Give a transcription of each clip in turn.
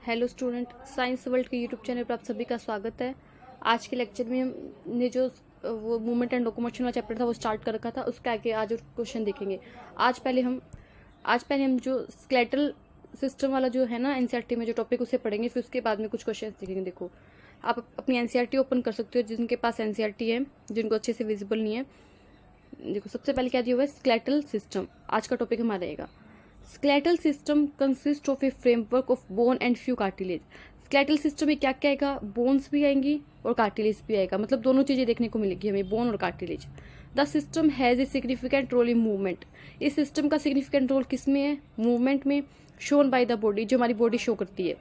Hello student, science world के YouTube channel पर आप सभी का स्वागत है। आज के लेक्चर में हमने जो वो मूवमेंट एंड लोकोमोशन वाला चैप्टर था वो स्टार्ट कर रखा था, उसके आगे आज और क्वेश्चन देखेंगे। आज पहले हम जो स्केलेटल सिस्टम वाला जो है ना एनसीईआरटी में जो टॉपिक उसे पढ़ेंगे, फिर उसके बाद में कुछ क्वेश्चन देखेंगे। देखो, आप अपनी एनसीईआरटी ओपन कर सकते हो, जिनके पास एनसीईआरटी है, जिनको अच्छे से विजिबल नहीं है। देखो, सबसे पहले क्या दिया हुआ है, स्केलेटल सिस्टम। आज का टॉपिक हमारा रहेगा। Skeletal system consist of A framework of bone and few cartilage. Skeletal system में क्या क्या आएगा, बोन्स भी आएंगी और कार्टिलेज भी आएगा, मतलब दोनों चीजें देखने को मिलेगी हमें, बोन और cartilage. The system has a significant role in movement. इस सिस्टम का सिग्निफिकेंट रोल किस में है, मूवमेंट में, शोन बाय द बॉडी, जो हमारी बॉडी शो करती है।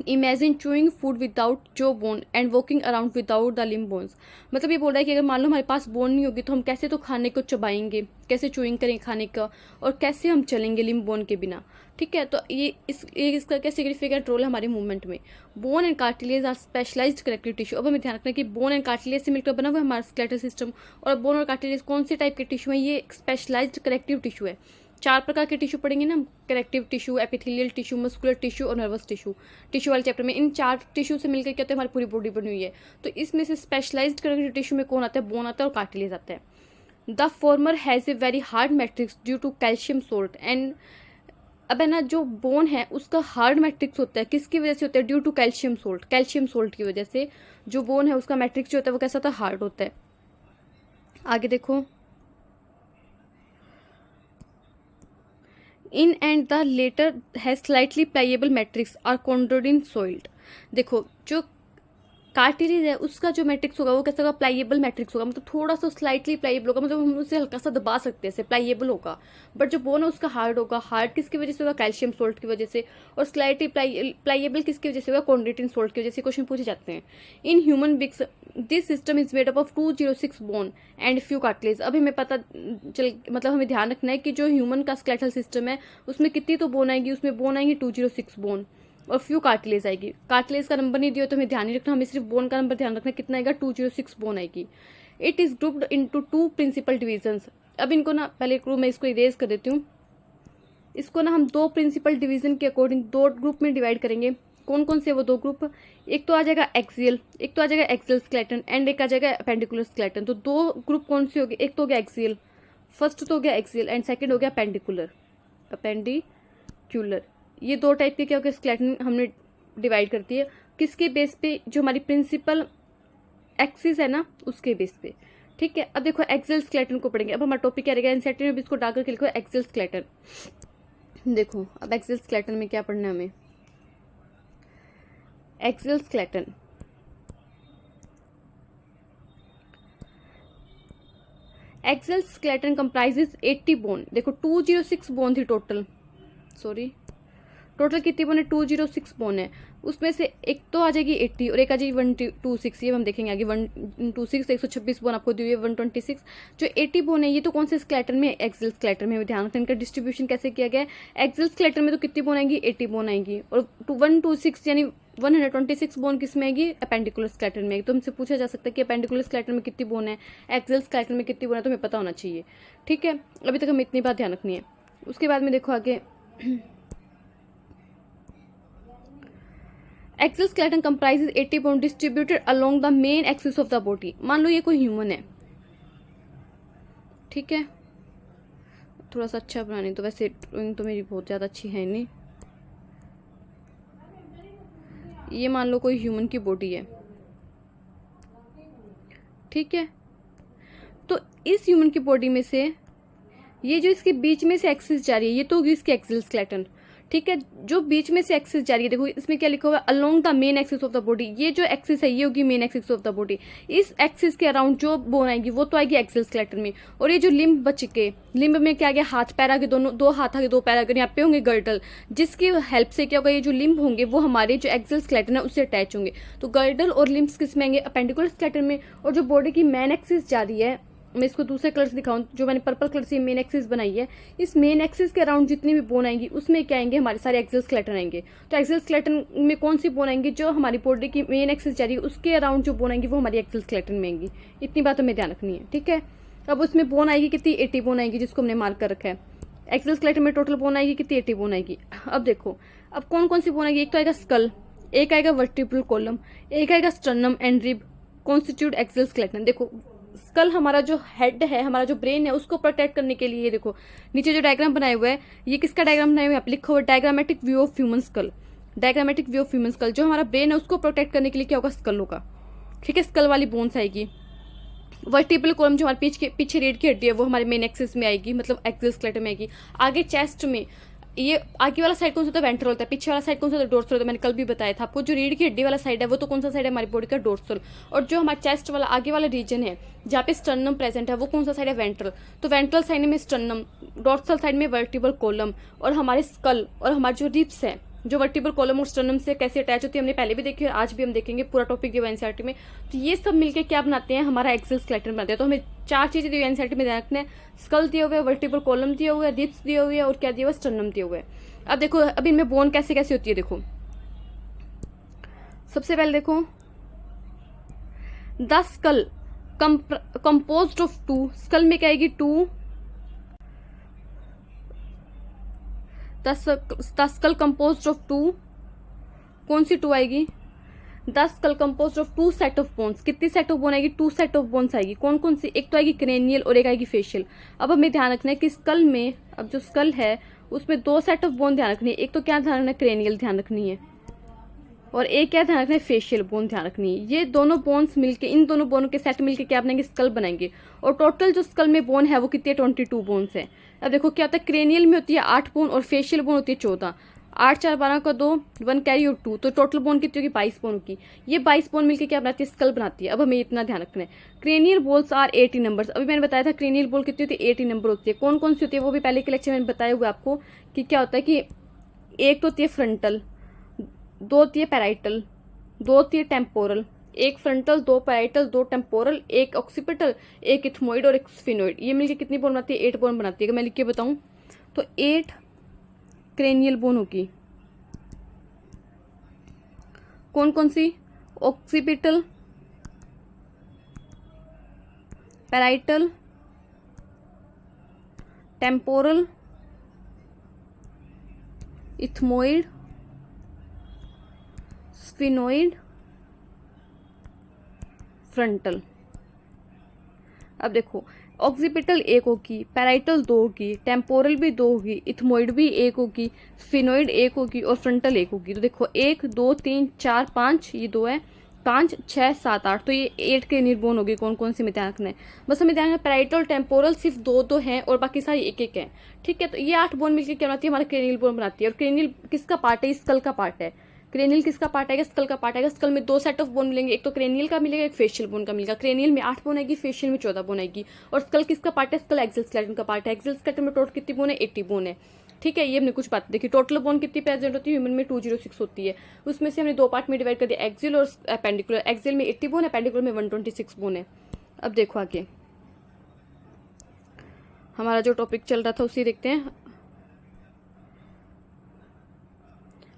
इमेजिन चूइंग फूड विदाउट जो bone and walking around without the limb bones. मतलब ये बोल रहा है कि अगर मान लो हमारे पास बोन नहीं होगी तो हम कैसे तो खाने को चबाएंगे, कैसे चूइंग करेंगे खाने का, और कैसे हम चलेंगे लिम्ब बोन के बिना। ठीक है, तो ये इसका क्या सिग्निफिकेंट रोल है हमारे मूवमेंट में। Bone and cartilage are specialised connective tissue. अब हमें ध्यान रखना है कि बोन एंड कार्टिलेज से मिलकर बना हुआ है हमारा स्केलेटल सिस्टम, और बोन और कार्टिलेज कौन से टाइप के टिश्यू है, ये स्पेशलाइज्ड कनेक्टिव टिश्यू है। चार प्रकार के टिश्यू पढ़ेंगे ना, connective tissue, epithelial tissue, muscular tissue और नर्वस टिश्यू। टिश्यू वाले चैप्टर में इन चार टिश्यू से मिलकर क्या होता है, हमारी पूरी बॉडी बनी हुई है। तो इसमें से स्पेशलाइज्ड कनेक्टिव टिश्यू में कौन आता है, बोन आता है और कार्टिलेज आता है। The former has a very hard matrix due to calcium salt and. अब है ना, जो बोन है उसका हार्ड मैट्रिक्स होता है, किसकी वजह से होता है, due to calcium salt. Calcium salt की वजह से जो बोन है उसका मैट्रिक्स जो होता है वो कैसा होता है, हार्ड होता है। आगे देखो, in and the latter has slightly pliable matrix are chondroitin salts. देखो, जो कार्टिलेज है उसका जो मैट्रिक्स होगा वो कैसा होगा, प्लाइएबल मैट्रिक्स होगा, मतलब थोड़ा सा स्लाइटली प्लाइएबल होगा, मतलब हम उसे हल्का सा दबा सकते हैं, प्लाइएबल होगा। बट जो बोन है उसका हार्ड होगा। हार्ड किसकी वजह से होगा, कैल्शियम सोल्ट की वजह से। और स्लाइटली प्लाइएबल किसकी वजह से होगा, कॉन्ड्रोटिन सोल्ट की वजह से। क्वेश्चन पूछे जाते हैं। In human beings this system is made up of 206 bone and few cartilage. अभी हमें पता चल, मतलब हमें ध्यान रखना है कि जो ह्यूमन का स्केलेटल सिस्टम है उसमें कितनी तो बोन आएगी, उसमें बोन आएंगी 206 बोन और फ्यू कार्टिलेज आएगी। कार्टिलेज का नंबर नहीं दिया तो हमें ध्यान नहीं रखना, हमें सिर्फ बोन का नंबर ध्यान रखना, कितना आएगा, 206 बोन आएगी। It is grouped into 2 principal divisions. अब इनको ना पहले मैं इसको इरेज कर देती हूँ। इसको ना हम 2 प्रिंसिपल डिवीजन के अकॉर्डिंग 2 ग्रुप में डिवाइड करेंगे। कौन कौन से वो 2 ग्रुप, एक तो आ जाएगा एक्सियल, एक तो आ जाएगा एक्सियल स्केलेटन एंड एक आ जाएगा अपेंडिकुलर स्केलेटन। तो 2 ग्रुप कौन से हो गए, एक तो हो गया एक्सियल, फर्स्ट तो हो गया एक्सियल एंड सेकेंड हो गया अपेंडिकुलर। ये 2 टाइप के क्या हो गया, स्केलेटन हमने डिवाइड करती है किसके बेस पे, जो हमारी प्रिंसिपल एक्सिस है ना उसके बेस पे। ठीक है, अब देखो एक्सियल स्केलेटन को पढ़ेंगे। अब हमारा टॉपिक क्या रहेगा, एनसीईआरटी में भी इसको डाल करके लिखो एक्सियल स्केलेटन। देखो, अब एक्सियल स्केलेटन में क्या पढ़ना है हमें, axial skeleton. Axial skeleton comprises 80 bone. देखो 206 बोन थी टोटल, टोटल कितनी बोन है, 206 बोन है। उसमें से एक तो आ जाएगी 80 और एक आ जाएगी 126। ये हम देखेंगे आगे, 126, 126 बोन आपको दी हुई है, 126। जो 80 बोन है ये तो कौन से स्केलेटन में, एक्सियल स्केलेटन में। ध्यान रखना इनका डिस्ट्रीब्यूशन कैसे किया गया है। एक्सियल स्केलेटन में तो कितनी बोन आएंगी, 80 बोन आएंगी, और 126 यानी 126 बोन किस में आएगी, अपेंडिकुलर स्केलेटन में। तो हमसे पूछा जा सकता है कि अपेंडिकुलर स्केलेटन में कितनी बोन है, एक्सियल स्केलेटन में कितनी बोन है, तो हमें पता होना चाहिए। ठीक है, अभी तक हमें इतनी बात ध्यान रखनी है। उसके बाद में देखो आगे, axial skeleton comprises 80 bone distributed along the main axis of the body. मान लो ये कोई ह्यूमन है, ठीक है, थोड़ा सा अच्छा बनाने, तो वैसे ड्राइंग तो मेरी बहुत ज़्यादा अच्छी है नहीं। ये मान लो कोई ह्यूमन की बॉडी है, ठीक है, तो इस ह्यूमन की बॉडी में से ये जो इसके बीच में से एक्सिस जा रही है ये तो होगी इसकी एक्सियल स्केलेटन। ठीक है, जो बीच में से एक्सिस जा रही है, देखो इसमें क्या लिखा हुआ है, along the main axis of the body. ये जो एक्सिस है ये होगी main axis of the body. इस एक्सिस के अराउंड जो बोन आएगी वो तो आएगी एक्सियल स्केलेटन में। और ये जो लिम्ब बच के, लिम्ब में क्या आ गया, हाथ पैर आगे, दोनों 2 हाथ आगे 2 पैर आगे, यहाँ पे होंगे गर्डल, जिसकी हेल्प से क्या होगा, ये जो लिम्ब होंगे वो हमारे जो एक्सियल स्केलेटन है उससे अटैच होंगे। तो गर्डल और लिम्ब्स किस में आएंगे, अपेंडिकुलर स्केलेटन में। और जो बॉडी की मेन एक्सिस जा रही है, मैं इसको दूसरे कलर से दिखाऊं, जो मैंने पर्पल कलर से मेन एक्सिस बनाई है, इस मेन एक्सिस के अराउंड जितनी भी बोन आएंगी उसमें क्या आएंगे, हमारे सारे एक्सियल स्केलेटन आएंगे। तो एक्सियल स्केलेटन में कौन सी बोन आएंगी, जो हमारी बॉडी की मेन एक्सिस जा रही है उसके अराउंड जो बोन आएंगी वो हमारी एक्सियल स्केलेटन में आएंगी। इतनी बात हमें ध्यान रखनी है। ठीक है, अब उसमें बोन आएगी कितनी, 80 बोन आएगी, जिसको हमने मार्क कर रखा है। एक्सियल स्केलेटन में टोटल बोन आएगी कितनी, 80 बोन आएगी। अब देखो अब कौन कौन सी बोन आएगी, एक तो आएगा स्कल, एक आएगा वर्टिब्रल कॉलम, एक आएगा sternum and rib constitute axial skeleton. देखो स्कल हमारा जो हेड है, हमारा जो ब्रेन है, उसको प्रोटेक्ट करने के लिए, देखो नीचे जो डायग्राम बनाए हुए है, ये किसका डायग्राम बनाया हुआ है, यहाँ पे लिखा हुआ diagrammatic view of human school. Diagrammatic view of human school, जो हमारा ब्रेन है उसको प्रोटेक्ट करने के लिए क्या होगा, स्कल होगा। ठीक है, स्कल वाली बोन्स आएगी। वर्टिब्रल कॉलम जो हमारे पीछे रीढ़ की हड्डी है वो हमारे मेन एक्सिस में आएगी, मतलब एक्सियल स्केलेटन में आएगी। आगे चेस्ट में, ये आगे वाला साइड कौन सा होता है, वेंट्रल होता है। पीछे वाला साइड कौन सा होता है, डोर्सल होता है। मैंने कल भी बताया था आपको, जो रीढ़ की हड्डी वाला साइड है वो तो कौन सा साइड है, हमारी बॉडी का डोर्सल। और जो हमारा चेस्ट वाला आगे वाला रीजन है जहाँ पे स्टर्नम प्रेजेंट है, वो कौन सा साइड है, वेंट्रल। तो वेंट्रल साइड में स्टर्नम, डोर्सल साइड में वर्टिब्रल कॉलम, और हमारे स्कल और हमारे जो रिब्स है, जो वर्टिब्रल कॉलम और स्टर्नम से कैसे अटैच होती है, हमने पहले भी देखी और आज भी हम देखेंगे, पूरा टॉपिक दिया एनसीईआरटी में। तो ये सब मिलके क्या बनाते हैं, हमारा एक्सियल स्केलेटन बनाते हैं। तो हमें 4 चीजें दी एनसीईआरटी में ध्यान रखना है, स्कल दिया हुआ है, वर्टिब्रल कॉलम दिया हुआ है, रिब्स दिया हुआ है, और क्या दिया हुआ है, स्टर्नम दिया हुआ है। अब देखो अब इनमें बोन कैसे कैसे होती है, देखो सबसे पहले देखो, the skull composed of 2, skull में क्या आएगी, 2, द स्कल कंपोज्ड ऑफ 2, कौन सी 2 आएगी, the skull composed of 2 set of bones. कितनी सेट ऑफ बोन आएगी, 2 सेट ऑफ बोन्स आएगी। कौन कौन सी, एक तो आएगी क्रेनियल और एक आएगी फेशियल। अब हमें ध्यान रखना है कि स्कल में, अब जो स्कल है उसमें 2 सेट ऑफ बोन ध्यान रखनी है। एक तो क्या ध्यान रखना है, क्रेनियल ध्यान रखनी है, और एक क्या ध्यान रखना है, फेशियल बोन ध्यान रखनी है। ये दोनों बोन्स मिलके, इन दोनों बोनों के सेट मिलके क्या बनाएंगे, स्कल बनाएंगे। और टोटल जो स्कल में बोन है वो कितनी है, 22 बोन्स है। अब देखो क्या होता है, क्रेनियल में होती है 8 बोन और फेशियल बोन होती है 14। 8 4 12 का 2, 1 कैरी और 2, तो टोटल बोन कितनी होगी, 22 बोन होगी। ये 22 बोन मिलकर क्या बनाती है, स्कल बनाती है। अब हमें इतना ध्यान रखना है, क्रेनियल बोल्स आर 80 नंबर्स। अभी मैंने बताया था क्रेनियल बोल कितनी होती है, 80 नंबर होती है। कौन कौन सी होती है वो भी पहले के लेक्चर में बताया हुआ आपको कि क्या होता है, कि एक तो होती है फ्रंटल, 2 होती है पैराइटल, 2 होती है टेम्पोरल, एक फ्रंटल, 2 पैराइटल, 2 टेम्पोरल, एक ऑक्सीपिटल, एक इथमोइड और एक स्फिनोइड। ये मिलकर कितनी बोन बनाती है, 8 बोन बनाती है। अगर मैं लिख के बताऊं तो 8 क्रेनियल बोन होगी। कौन कौन सी, occipital, parietal, temporal, ethmoid, sphenoid, frontal. अब देखो ऑक्सीपिटल 1 होगी, पैराइटल 2 होगी, टेम्पोरल भी 2 होगी, इथमोइड भी 1 होगी, स्फिनोइड 1 होगी और फ्रंटल 1 होगी। तो देखो 1 2 3 4 5, ये 2 है, 5 6 7 8, तो ये 8 के निर्बोन होगी। कौन कौन से में ध्यान रखना है, बस हमें ध्यान रखना, पैराइटल टेम्पोरल सिर्फ 2 हैं और बाकी सारी 1 है। ठीक है, तो ये 8 बोन मिलकर क्या बनाती है, हमारा क्रेनियल बोन बनाती है। और क्रेनियल किसका पार्ट है, स्कल का पार्ट है। क्रेनियल किसका पार्ट आएगा, स्कल का पार्ट आएगा। स्कल में 2 सेट ऑफ बोन मिलेंगे, एक तो क्रेनियल का मिलेगा, एक फेशियल बोन का मिलेगा। क्रेनियल में 8 बोन आएगी, फेशियल में 14 बोन आएगी। और स्कल किसका पार्ट है, स्कल एक्सियल स्केलेटन का पार्ट है। एक्सियल स्केलेटन में टोटल कितनी बोन है, 80 बोन है। ठीक है, ये हमने कुछ बात देखी। टोटल बोन कितनी प्रेजेंट होती है, ह्यूमन में 206 होती है। उसमें से हमने 2 पार्ट में डिवाइड कर दिया, एक्सियल और एपेंडिकुलर। एक्सियल में 80 बोन है, एपेंडिकुलर में 126 बोन है। अब देखो आगे हमारा जो टॉपिक चल रहा था उसी देखते हैं।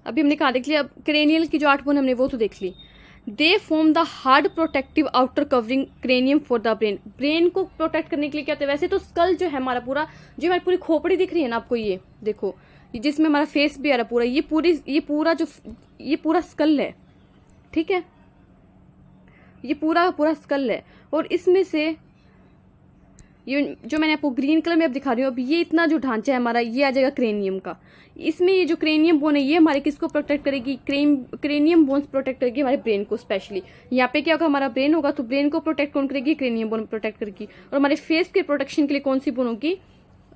अभी हमने कहा देख लिया, अब क्रेनियल की जो 8 बोन हमने वो तो देख ली। They form the hard protective outer covering cranium for the brain. Brain को प्रोटेक्ट करने के लिए क्या होता है, वैसे तो स्कल जो है हमारा पूरा, जो हमारी पूरी खोपड़ी दिख रही है ना आपको, ये देखो जिसमें हमारा फेस भी आ रहा पूरा, ये पूरा स्कल है। ठीक है, ये पूरा स्कल है। और इसमें से ये जो मैंने आपको ग्रीन कलर में अब दिखा रही हूँ, अब ये इतना जो ढांचा है हमारा, ये आ जाएगा क्रेनियम का। इसमें ये जो क्रेनियम बोन है ये हमारे किसको प्रोटेक्ट करेगी, क्रेनियम बोन्स प्रोटेक्ट करेगी हमारे ब्रेन को स्पेशली। यहाँ पे क्या होगा, हमारा ब्रेन होगा तो ब्रेन को प्रोटेक्ट कौन करेगी, क्रेनियम बोन प्रोटेक्ट करेगी। और हमारे फेस के प्रोटेक्शन के लिए कौन सी बोन होगी,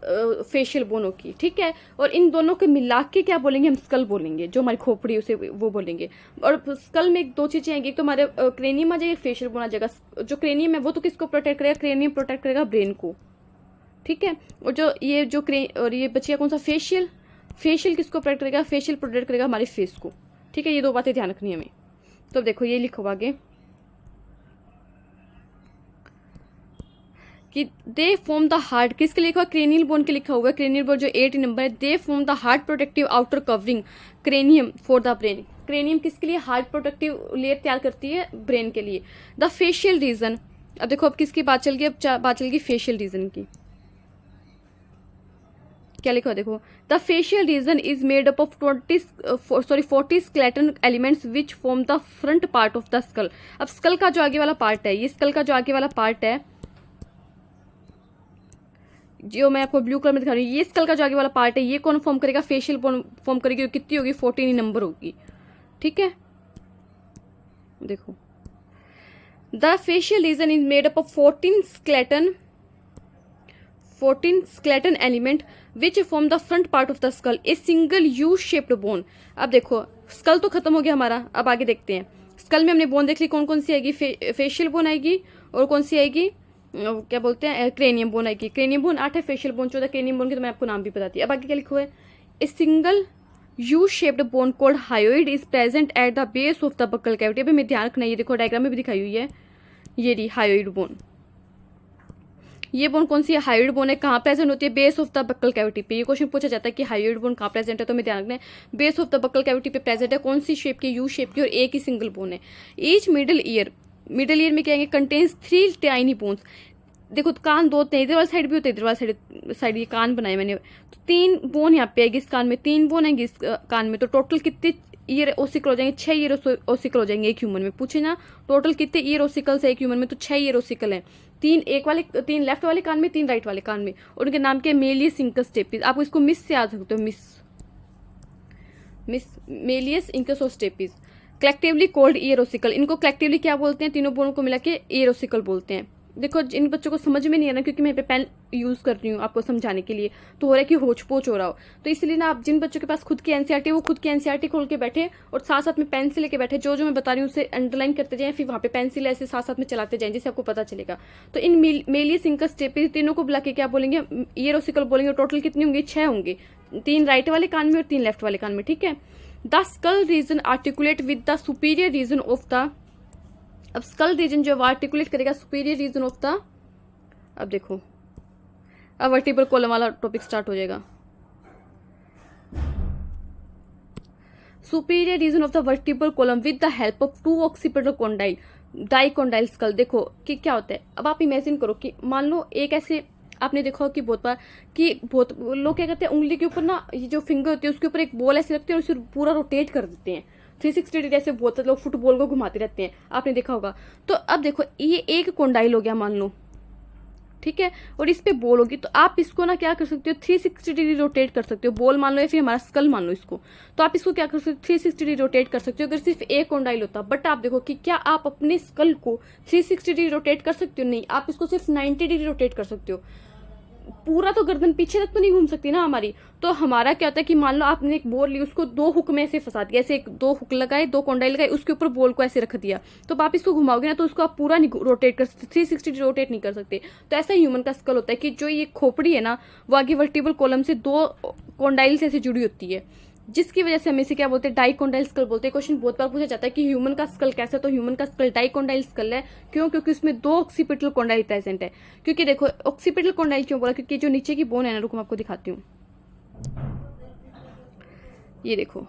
फेशियल बोन होगी। ठीक है, और इन दोनों के मिला के क्या बोलेंगे, हम स्कल बोलेंगे। जो हमारी खोपड़ी उसे वो बोलेंगे। और स्कल में 2 चीजें आएंगी, एक तो हमारे क्रेनियम आ जाएगा, फेशियल बोन आ जाएगा। जो क्रेनियम है वो तो किसको प्रोटेक्ट करेगा, क्रेनियम प्रोटेक्ट करेगा ब्रेन को। ठीक है, और ये बचिया कौन सा, फेशियल किसको प्रोटेक्ट करेगा, फेशियल प्रोटेक्ट करेगा हमारे फेस को। ठीक है, ये 2 बातें ध्यान रखनी है हमें। तो देखो ये लिखो आगे कि दे फॉर्म द हार्ड, किसके लिखा हुआ, क्रेनियल बोन के लिखा हुआ है। क्रेनियल बोन जो 8 नंबर है, दे form the hard protective outer covering cranium for the brain. Cranium किसके लिए, हार्ड प्रोटेक्टिव लेयर तैयार करती है ब्रेन के लिए। द फेशियल रीजन, अब देखो अब किसकी बात चल गई, अब बात चल गई फेशियल रीजन की। क्या लिखा है देखो, the facial region is made up of 40 skeleton elements which form the front part of the skull. अब स्कल का जो आगे वाला पार्ट है, ये स्कल का जो आगे वाला पार्ट है, जो मैं आपको ब्लू कलर में दिखा रही हूँ, ये स्कल का जो आगे वाला पार्ट है, ये कौन फॉर्म करेगा, फेशियल बोन फॉर्म करेगी। कितनी होगी, 14 नंबर होगी। ठीक है, देखो the facial region is made up of 14 skeleton element which form the front part of the skull, a single U-shaped bone। अब देखो स्कल तो खत्म हो गया हमारा, अब आगे देखते हैं। स्कल में हमने बोन देख ली, कौन कौन सी आएगी, फेशियल बोन आएगी, और कौन सी आएगी, क्या बोलते हैं, क्रेनियम बोन आएगी। क्रेनियम बोन 8 है, फेशियल बोन 14। क्रेनियम बोन की तो मैं आपको नाम भी बताती। अब आगे क्या लिखा हुआ है, a single U-shaped bone called hyoid is present at the base of the buccal cavity। अभी मैं ध्यान रखना, ये देखो डायग्राम में भी दिखाई हुई है, ये रही हायोइड बोन। ये बोन कौन सी है, हायोइड बोन है। कहाँ प्रेजेंट होती है, base of the buccal cavity पे। ये क्वेश्चन पूछा जाता है कि हायोइड बोन कहाँ प्रेजेंट है, तो मैं ध्यान रखना है base of the buccal cavity पे प्रेजेंट है। कौन सी शेप की, यू शेप की, और एक ही सिंगल बोन है। ईच मिडल ईयर में क्या है, कंटेन्स 3 टाइनी बोन्स। देखो कान दो होते हैं, इधर वाली साइड भी होते हैं, इधर वाली साइड ये कान बनाए मैंने, तो 3 बोन यहाँ पे आएगी इस कान में, 3 बोन आएंगी इस कान में। तो टोटल कितने ईयर ओसिकल हो जाएंगे, 6 ईयर ओसिकल हो जाएंगे एक ह्यूमन में। पूछे ना टोटल कितने ईयर ओसिकल्स है एक ह्यूमन में, तो 6 ईयर ओसिकल है। 3 लेफ्ट वाले कान में, 3 राइट वाले कान में, और उनके नाम के मेलियस इंकस स्टेपिस। आप इसको मिस से याद सकते हो, मिस मेलियस इंकस और stapes, collectively called ear ossicle. इनको कलेक्टिवली क्या बोलते हैं, तीनों बोनों को मिला के ईयर ओसिकल बोलते हैं। देखो इन बच्चों को समझ में नहीं आ रहा, क्योंकि मैं पे पेन यूज कर रही हूँ आपको समझाने के लिए, तो हो रहा है कि होच पोच हो रहा हो। तो इसलिए ना आप जिन बच्चों के पास खुद की एनसीईआरटी है, वो खुद की एनसीईआरटी खोल के बैठे और साथ साथ में पेन से लेके बैठे, जो जो मैं बता रही हूँ उसे अंडरलाइन करते जाएं, फिर वहाँ पे पेंसिल ऐसे साथ साथ में चलाते जाएं, जिससे आपको पता चलेगा। तो इन मेलियस इंकस स्टेपिस तीनों को बुला के क्या बोलेंगे, ईयर ओसिकल बोलेंगे। टोटल कितनी होंगी, 6 होंगे, 3 राइट वाले कान में और 3 लेफ्ट वाले कान में। ठीक है, the skull region articulate with the superior region of the. अब स्कल रीजन जो आर्टिकुलेट करेगा सुपीरियर रीजन ऑफ द, अब देखो अब वर्टिब्रल कॉलम वाला टॉपिक स्टार्ट हो जाएगा। Superior region of the vertebral column with the help of 2 occipital condyle dicondylic skull. देखो कि क्या होता है, अब आप इमेजिन करो कि मान लो एक ऐसे, आपने देखा हो कि बहुत बार कि बहुत लोग क्या करते हैं, उंगली के ऊपर ना ये जो फिंगर होती है उसके ऊपर एक बॉल ऐसे रखते हैं और उसे पूरा रोटेट कर देते हैं 360 डिग्री, ऐसे बहुत लोग फुटबॉल को घुमाते रहते हैं, आपने देखा होगा। तो अब देखो ये एक कॉन्डाइल हो गया मान लो, ठीक है, और इस पे बॉल होगी, तो आप इसको ना क्या कर सकते हो, 360 डिग्री रोटेट कर सकते हो। बॉल मान लो या फिर हमारा स्कल मान लो इसको, तो आप इसको क्या कर सकते हो, 360 डिग्री रोटेट कर सकते हो अगर सिर्फ एक कॉन्डाइल होता। बट आप देखो कि क्या आप अपने स्कल को 360 डिग्री रोटेट कर सकते हो, नहीं, आप इसको सिर्फ 90 डिग्री रोटेट कर सकते हो। पूरा तो गर्दन पीछे तक तो नहीं घूम सकती ना हमारी। तो हमारा क्या होता है कि मान लो आपने एक बॉल ली, उसको 2 हुक में ऐसे फंसा दिया, ऐसे 2 हुक लगाए, 2 कॉन्डाइल लगाए, उसके ऊपर बॉल को ऐसे रख दिया, तो आप इसको घुमाओगे ना तो उसको आप पूरा नहीं रोटेट कर सकते, 360 रोटेट नहीं कर सकते। तो ऐसा ह्यूमन का स्कल होता है कि जो ये खोपड़ी है ना, वो आगे वर्टिब्रल कॉलम से 2 कॉन्डाइल से ऐसे जुड़ी होती है, जिसकी वजह से हम इसे क्या बोलते हैं, डाइकोंडाइल स्कल बोलते हैं। क्वेश्चन बहुत बार पूछा जाता है कि ह्यूमन का स्कल कैसा है, तो ह्यूमन का स्कल डाइकोंडाइल स्कल है। क्यों, क्योंकि उसमें 2 ऑक्सीपिटल कॉन्डाइल प्रेजेंट है। क्योंकि देखो ऑक्सीपिटल कॉन्डाइल क्यों बोला, क्योंकि जो नीचे की बोन है ना, रुको मैं आपको दिखाती हूँ, ये देखो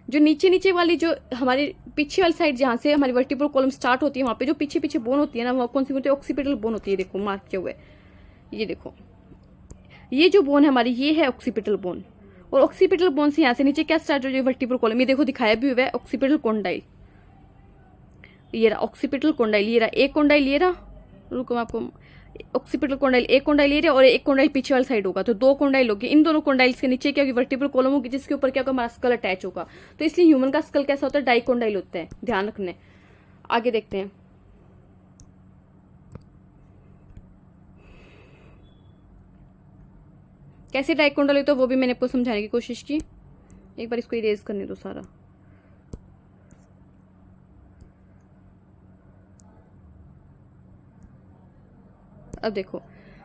जो नीचे नीचे वाली, जो हमारे पीछे वाली साइड जहाँ से हमारी वर्टिब्रल कॉलम स्टार्ट होती है, वहाँ पे जो पीछे पीछे बोन होती है ना, वो कौन सी बोलते हैं, ऑक्सीपिटल बोन होती है। देखो मार्क किया हुआ है, ये देखो ये जो बोन है हमारी, ये है ऑक्सीपिटल बोन। और ऑक्सीपिटल बोन से यहाँ से नीचे क्या स्टार्ट हो जाए, वर्टिब्रल कॉलम, ये देखो दिखाया भी हुआ है ऑक्सीपिटल कॉन्डाइल, ये रहा ऑक्सीपिटल कॉन्डाइल, ये रहा एक कॉन्डाइल, ये रहा, रुको मैं आपको, ऑक्सीपिटल कॉन्डाइल एक कॉन्डाइल ये रहा, और एक कॉन्डाइल पीछे वाली साइड होगा, तो 2 कॉन्डाइल होगी। इन दोनों कॉन्डाइल्स के नीचे क्या होगी, वर्टिब्रल कॉलम होगी, जिसके ऊपर क्या होगा, हमारा स्कल अटैच होगा। तो इसलिए ह्यूमन का स्कल कैसा होता है, डाइकोंडाइल होता है, ध्यान रखना है। आगे देखते हैं, कैसे डाइकोंडाइल होता है वो भी मैंने आपको समझाने की कोशिश की। एक बार इसको इरेज करने दो सारा। अब देखो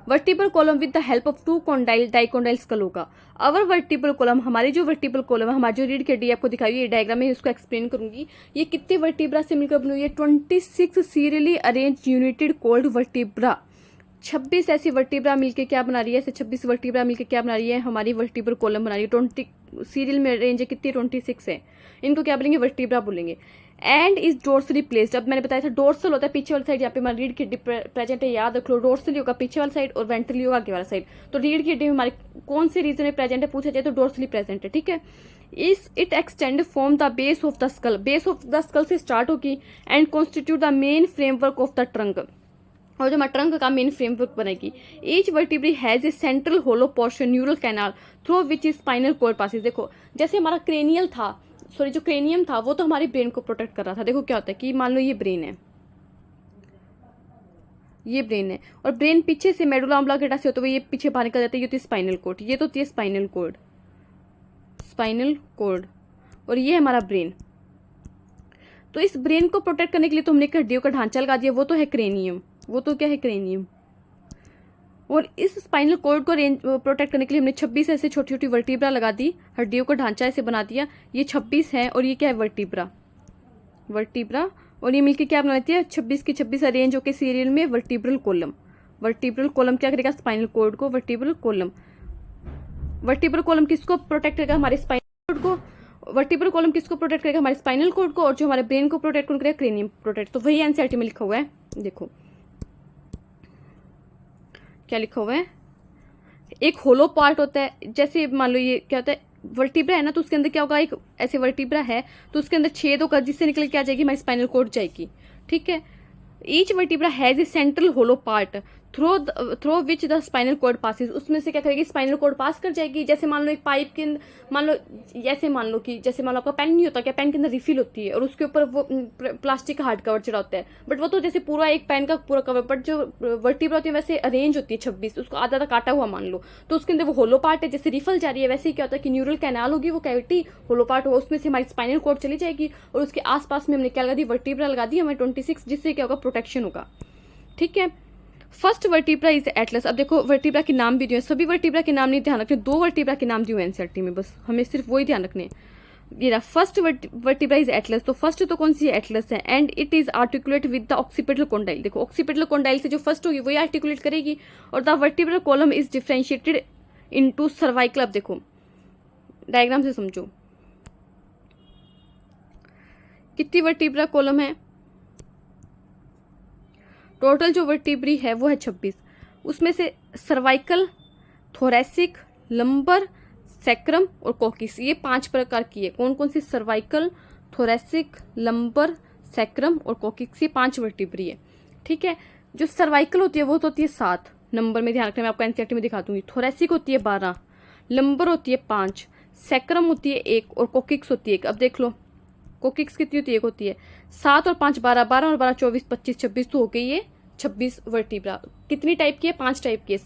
vertebral column with the help of 2 condyle dicondylic skull होगा। अवर वर्टिब्रल कॉलम, हमारी जो वर्टिब्रल कॉलम है, हमारी जो रीढ़ की हड्डी आपको दिखाई हुई है डायग्राम में, इसको एक्सप्लेन करूंगी। ये कितने वर्टिब्रा से मिलकर बनी हुई है, 26 serially arrange united cold vertebra, 26 ऐसी वर्टिब्रा मिलके क्या बना रही है, ऐसे 26 वर्टिब्रा मिलके क्या बना रही है, हमारी वर्टिब्रल कॉलम बना रही है। 20 सीरियल में रेंज है कितनी, 26 है। इनको क्या बोलेंगे, वर्टिब्रा बोलेंगे। एंड इज डोर्सली प्लेस्ड, अब मैंने बताया था डोर्सल होता है पीछे वाली साइड, यहाँ पे हमारी रीढ़ की हड्डी प्रेजेंट है, याद रख लो। डोर्सली होगा पीछे वाली साइड और वेंट्रली होगा आगे वाला साइड। तो रीढ़ की हड्डी हमारे कौन से रीजन में प्रेजेंट है पूछा जाए तो डोर्सली प्रेजेंट है, ठीक है। इस it extend from the base of the skull, base of the skull से स्टार्ट होगी and constitute the main framework of the trunk, और जो हमारा ट्रंक का मेन फ्रेमवर्क बनेगी। Each vertebrae has a central hollow portion neural canal through which is spinal cord passes. देखो जैसे हमारा क्रेनियल था, सॉरी जो क्रेनियम था वो तो हमारे ब्रेन को प्रोटेक्ट कर रहा था। देखो क्या होता है कि मान लो ये ब्रेन है, ये ब्रेन है, और ब्रेन पीछे से मेडुला ऑब्लांगेटा से होता है, ये पीछे बाहर निकल जाता है, ये होती है स्पाइनल कॉर्ड, ये तो होती है स्पाइनल कॉर्ड, स्पाइनल कॉर्ड, और ये है हमारा ब्रेन। तो इस ब्रेन को प्रोटेक्ट करने के लिए तो हमने हड्डियों का ढांचा लगा दिया, वो तो है क्रेनियम, वो तो क्या है क्रेनियम। और इस स्पाइनल कॉर्ड को रेंज प्रोटेक्ट करने के लिए हमने 26 ऐसे छोटी छोटी वर्टिब्रा लगा दी, हड्डियों का ढांचा ऐसे बना दिया। ये 26 है और ये क्या है, वर्टिब्रा, वर्टिब्रा, और ये मिलके क्या बना लेती है, 26 की 26 अरेंज होकर सीरियल में वर्टिब्रल कॉलम। वर्टिब्रल कॉलम क्या करेगा, स्पाइनल कॉर्ड को, वर्टिब्रल कॉलम। वर्टिब्रल कॉलम किसको प्रोटेक्ट करेगा, हमारे स्पाइनल कॉर्ड को। वर्टिब्रल कॉलम किसको प्रोटेक्ट करेगा, हमारे स्पाइनल कॉर्ड को, और जो हमारे ब्रेन को प्रोटेक्ट करेगा, क्रेनियम प्रोटेक्ट। तो वही एनसीईआरटी में लिखा हुआ है, देखो क्या लिखा हुआ है। एक होलो पार्ट होता है, जैसे मान लो ये क्या होता है, वर्टिब्रा है ना, तो उसके अंदर क्या होगा, एक ऐसे वर्टिब्रा है तो उसके अंदर छेद होगा जिससे निकल के आ जाएगी हमारी स्पाइनल कॉर्ड जाएगी, ठीक है। Each vertebra has a central hollow part through which the spinal cord passes, उसमें से क्या करेगी, स्पाइनल कॉर्ड पास कर जाएगी। जैसे मान लो एक पाइप के मान लो ऐसे मान लो कि जैसे मान लो आपका पेन नहीं होता क्या, पेन के अंदर रिफिल होती है और उसके ऊपर वो प्लास्टिक का हार्ड कवर चढ़ा होता है, बट वो तो जैसे पूरा एक पेन का पूरा कवर, बट जो वर्टिब्रा होती है वैसे अरेंज होती है 26, उसको आधा आधा काटा हुआ मान लो, तो उसके अंदर वो होलो पार्ट है, जैसे रिफल जा रही है वैसे ही क्या होता है कि न्यूरल कैनाल होगी, वो कैविटी होलो पार्ट होगा, उसमें से हमारी स्पाइनल कॉर्ड चली जाएगी, और उसके आसपास में हमने क्या लगा दी, वर्टिब्रा लगा दी हमें 26, जिससे क्या होगा, प्रोटेक्शन होगा, ठीक है। First vertebra is Atlas. अब देखो वर्टिब्रा के नाम भी दिए, सभी वर्टिब्रा के नाम नहीं ध्यान रखने, 2 वर्टिब्रा के नाम दिए हुए एनसीईआरटी में, बस हमें सिर्फ वही ध्यान रखने। ये रहा फर्स्ट वर्टिब्रा इज एटलस, तो फर्स्ट तो कौन सी है, एटलस है। And it is articulate with the occipital condyle, देखो ऑक्सीपिटल कॉन्डाइल से जो फर्स्ट होगी वही आर्टिकुलेट करेगी। और the vertebral column is differentiated into cervical. अब देखो डायग्राम से समझो, कितनी वर्टिब्रा कॉलम है, टोटल जो वर्टिब्री है वो है 26, उसमें से सर्वाइकल, थोरेसिक, लंबर, सैक्रम और कोकिक्स, ये 5 प्रकार की है। कौन कौन सी, सर्वाइकल, थोरेसिक, लंबर, सैक्रम और कोकिक्स, ये 5 वर्टिब्री है, ठीक है। जो सर्वाइकल होती है वो तो होती है 7 नंबर में, ध्यान रखना, मैं आपको एनसीईआरटी में दिखा दूंगी। थोरेसिक होती है 12, लंबर होती है 5, सैक्रम होती है 1 और कोकिक्स होती है 1। अब देख लो कोकिक्स कितनी होती है, 1 होती है। 7 और 5 12, 12 और 12 24, 25 26, तो हो गई ये 26 वर्टिब्रा। कितनी टाइप की है, 5 टाइप की है,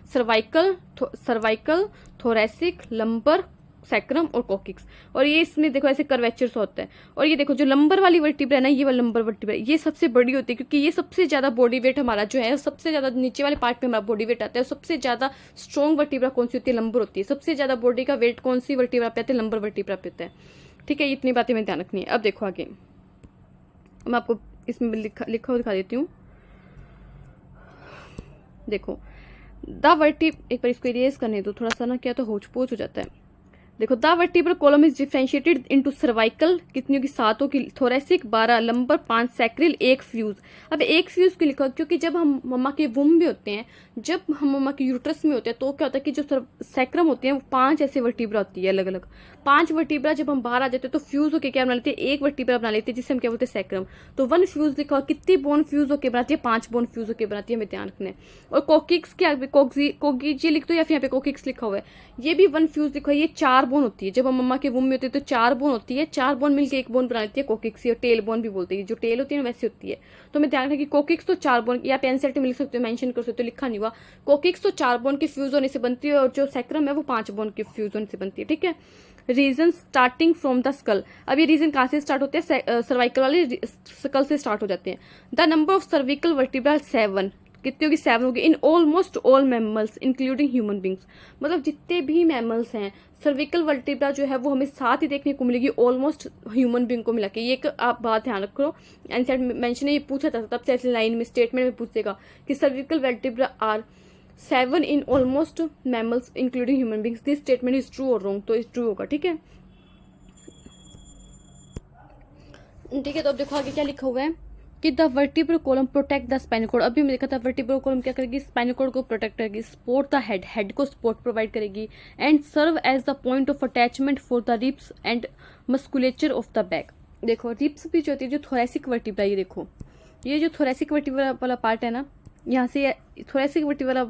सर्वाइकल, थोरेसिक, लंबर, सैक्रम और कोकिक्स। और ये इसमें देखो ऐसे कर्वेचर्स होता है। और ये देखो जो लंबर वाली वर्टिब्रा है ना, ये वाला लंबर वर्टिब्रा, ये सबसे बड़ी होती है, क्योंकि ये सबसे ज्यादा बॉडी वेट हमारा जो है, सबसे ज्यादा नीचे वाले पार्ट पे हमारा बॉडी वेट आता है। सबसे ज्यादा स्ट्रॉन्ग वर्टिब्रा कौन सी होती है, लंबर होती है। सबसे ज्यादा बॉडी का वेट कौन सी वर्टिब्रा पे आता है, लंबर वर्टिब्रा पे आता है, ठीक है। इतनी बातें में ध्यान रखनी है। अब देखो आगे मैं आपको इसमें लिखा दिखा देती हूँ। देखो द एक बार इसको इरेज करने दो, थोड़ा सा ना क्या तो होच पोच हो जाता है। देखो the vertebral column is differentiated into cervical, कितनी होगी, 7 होगी, थोरेसिक 12, लंबर 5, सैक्रिल 1 फ्यूज। अब 1 फ्यूज क्यों लिखा, क्योंकि जब हम मम्मा के वुम में होते हैं, जब हम मम्मा के यूट्रस में होते हैं, तो क्या होता है कि जो सैक्रम होते हैं वो 5 ऐसे वर्टिब्रा होती है अलग अलग। 5 वर्टिब्रा जब हम बाहर आ जाते हैं तो फ्यूज होकर क्या बना लेते हैं, 1 वर्टिब्रा बना लेते हैं, जिसे हम क्या बोलते हैं, सैक्रम। तो 1 फ्यूज लिखा हुआ, कितनी बोन फ्यूज होकर बनाती है, 5 बोन फ्यूज होकर बनाती है, हमें ध्यान रखना है। और कोकिक्स क्या, कोकिजी लिख दो या फिर यहाँ पे कोकिक्स लिखा हुआ है, ये भी 1 फ्यूज लिखा हुआ है, ये 4 बोन होती है। जब हम मम्मा के वुम में होते हैं तो 4 बोन होती है, 4 बोन मिलकर 1 बोन बना लेती है कोकिक्स, और टेल बोन भी बोलते हैं, जो टेल होती है वैसे होती है। तो मैं ध्यान रखना कि कोकिक्स तो 4 बोन, या एनसीईआरटी में लिख सकते हो, मेंशन कर सकते हो, लिखा नहीं हुआ। कोकिक्स तो 4 बोन के फ्यूज होने से बनती है, और जो सैक्रम है वो 5 बोन के फ्यूज होने से बनती है, ठीक है। Region starting from the skull, अब ये रीजन कहाँ से स्टार्ट होते हैं, सर्वाइकल वाले स्कल से स्टार्ट हो जाते हैं। The number of cervical vertebra 7, कितनी होगी, 7 होगी। In almost all mammals including human beings, मतलब जितने भी मैमल्स हैं सर्विकल वर्टिब्रा जो है वो हमें 7 ही देखने को मिलेगी ऑलमोस्ट ह्यूमन बींग को मिला के। ये एक आप बात ध्यान रखो, एनसीईआरटी मेंशन है, ये पूछा था तब से ऐसे लाइन में स्टेटमेंट में पूछेगा कि cervical vertebra are 7 in almost mammals including human beings, this statement is true और रॉन्ग, तो इज ट्रू होगा। ठीक है, ठीक है। तो अब देखो आगे क्या लिखा हुआ है कि the vertebral column protect the spinal cord. अभी हमने देखा था वर्टिब्रल कॉलम क्या करेगी, स्पाइनल कॉर्ड को प्रोटेक्ट करेगी, सपोर्ट द हेड, हेड को सपोर्ट प्रोवाइड करेगी, and serve as the point of attachment for the ribs and musculature of the back. देखो रिब्स भी जो होती है, जो थोरेसिक वर्टिब्रा, ये देखो ये जो थोरेसिक वर्टिब्रा वाला पार्ट है ना, यहाँ से थोरेसिक वर्टिब्रा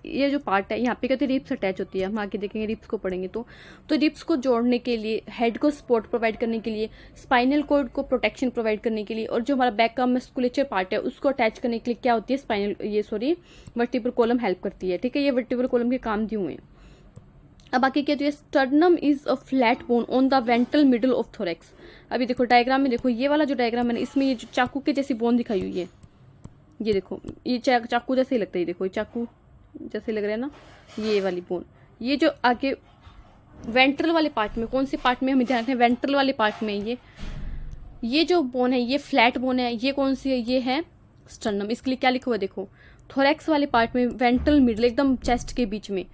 ये जो पार्ट है यहाँ पे कहते हैं रिब्स अटैच होती है, हम आगे देखेंगे रिब्स को पढ़ेंगे तो रिब्स को जोड़ने के लिए, हेड को सपोर्ट प्रोवाइड करने के लिए, स्पाइनल कॉर्ड को प्रोटेक्शन प्रोवाइड करने के लिए, और जो हमारा बैक का मस्कुलेचर पार्ट है उसको अटैच करने के लिए क्या होती है, वर्टिब्रल कॉलम हेल्प करती है। ठीक है, ये वर्टिब्रल कॉलम के काम दिए हुए हैं। अब आगे क्या, sternum is a flat bone on the ventral middle of thorax. अभी देखो डायग्राम में, देखो ये वाला जो डायग्राम है इसमें ये जो चाकू के जैसी बोन दिखाई हुई है, ये देखो ये चाकू जैसे ही लगता है, देखो ये चाकू जैसे लग रहा है ना, ये वाली बोन, ये जो आगे वेंट्रल वाले पार्ट में, कौन से पार्ट में हमें ध्यान रखना है, वेंट्रल वाले पार्ट में ये जो बोन है ये फ्लैट बोन है, ये कौन सी है, ये है स्टर्नम। इसके लिए क्या लिखा हुआ है, देखो थोरेक्स वाले पार्ट में वेंट्रल मिडल एकदम चेस्ट के बीच में,